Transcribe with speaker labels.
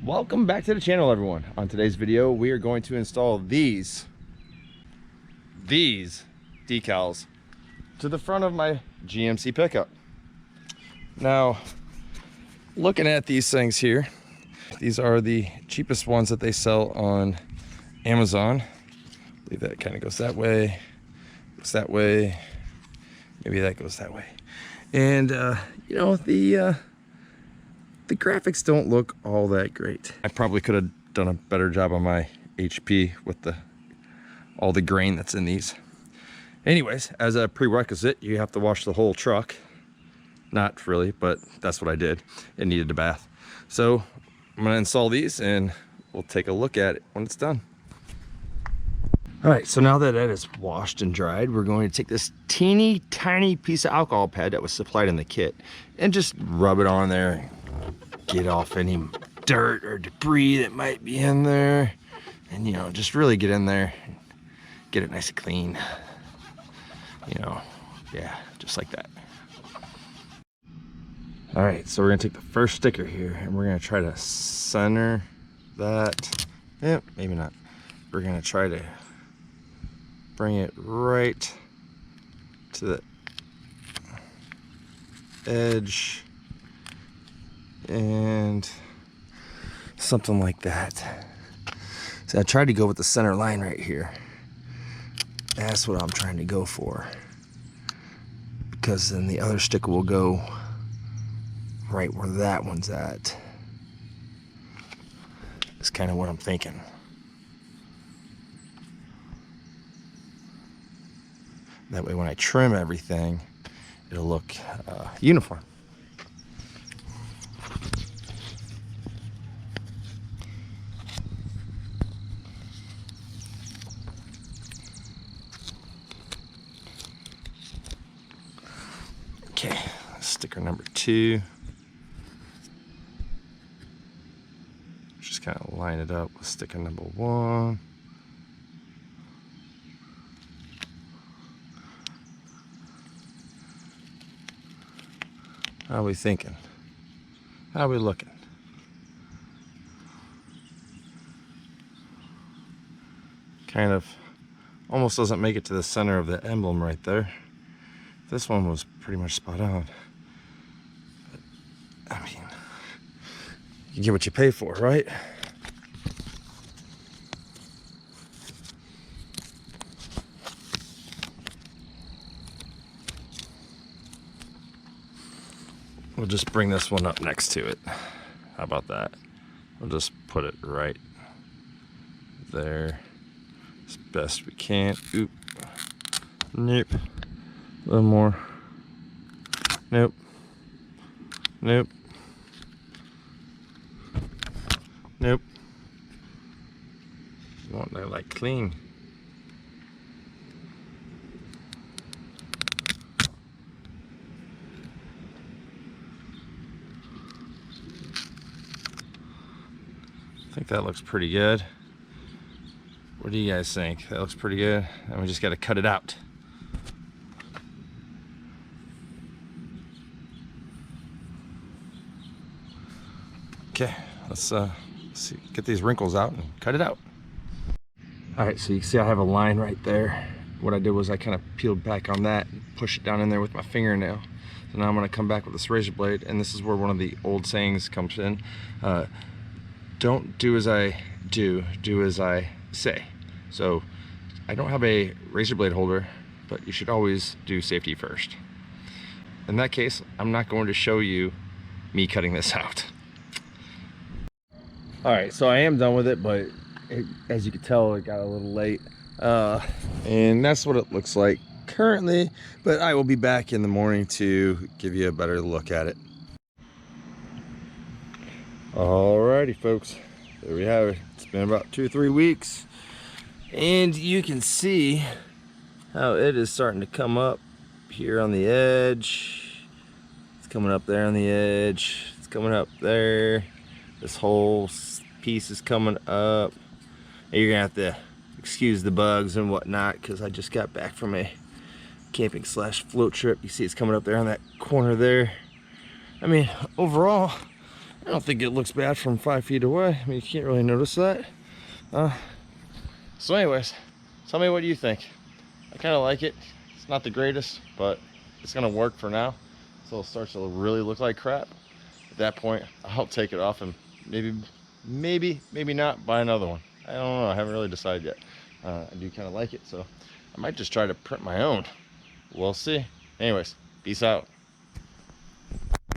Speaker 1: Welcome back to the channel, everyone. On today's video we are going to install these decals to the front of my GMC pickup. Now, looking at these things here, these are the cheapest ones that they sell on Amazon. I believe that kind of goes that way, maybe that goes that way. And you know, the graphics don't look all that great. I probably could have done a better job on my HP with all the grain that's in these. Anyways, as a prerequisite, you have to wash the whole truck. Not really, but that's what I did. It needed a bath. So I'm gonna install these and we'll take a look at it when it's done. All right, so now that that is washed and dried, we're going to take this teeny tiny piece of alcohol pad that was supplied in the kit and just rub it on there. Get off any dirt or debris that might be in there, and you know, just really get in there, get it nice and clean, you know. Yeah, just like that. All right, so we're gonna take the first sticker here and we're gonna try to center that. Yep, maybe not. We're gonna try to bring it right to the edge and something like that. So I tried to go with the center line right here. That's what I'm trying to go for, because then the other sticker will go right where that one's at. That's kind of what I'm thinking. That way when I trim everything, it'll look uniform. Okay, sticker number 2. Just kind of line it up with sticker number 1. How are we thinking? How are we looking? Kind of almost doesn't make it to the center of the emblem right there. This one was pretty much spot on. But, I mean, you get what you pay for, right? We'll just bring this one up next to it. How about that? We'll just put it right there as best we can. Oop. Nope. A little more. Nope. Nope. Nope. You want that like clean. I think that looks pretty good. What do you guys think? That looks pretty good. And we just got to cut it out. Okay, let's see, get these wrinkles out and cut it out. All right, so you can see I have a line right there. What I did was I kind of peeled back on that and pushed it down in there with my fingernail. So now I'm gonna come back with this razor blade, and this is where one of the old sayings comes in. Don't do as I do, do as I say. So I don't have a razor blade holder, but you should always do safety first. In that case, I'm not going to show you me cutting this out. All right, so I am done with it, but as you can tell, it got a little late. And that's what it looks like currently, but I will be back in the morning to give you a better look at it. Alrighty, folks, there we have it. It's been about 2 or 3 weeks, and you can see how it is starting to come up here on the edge. It's coming up there on the edge. It's coming up there. This whole piece is coming up. And you're gonna have to excuse the bugs and whatnot, because I just got back from a camping / float trip. You see it's coming up there on that corner there. I mean, overall, I don't think it looks bad from 5 feet away. I mean, you can't really notice that. So anyways, tell me what you think. I kind of like it. It's not the greatest, but it's gonna work for now. So it starts to really look like crap. At that point, I'll take it off and maybe not buy another one. I don't know. I haven't really decided yet. I do kind of like it, so I might just try to print my own. We'll see. Anyways, peace out.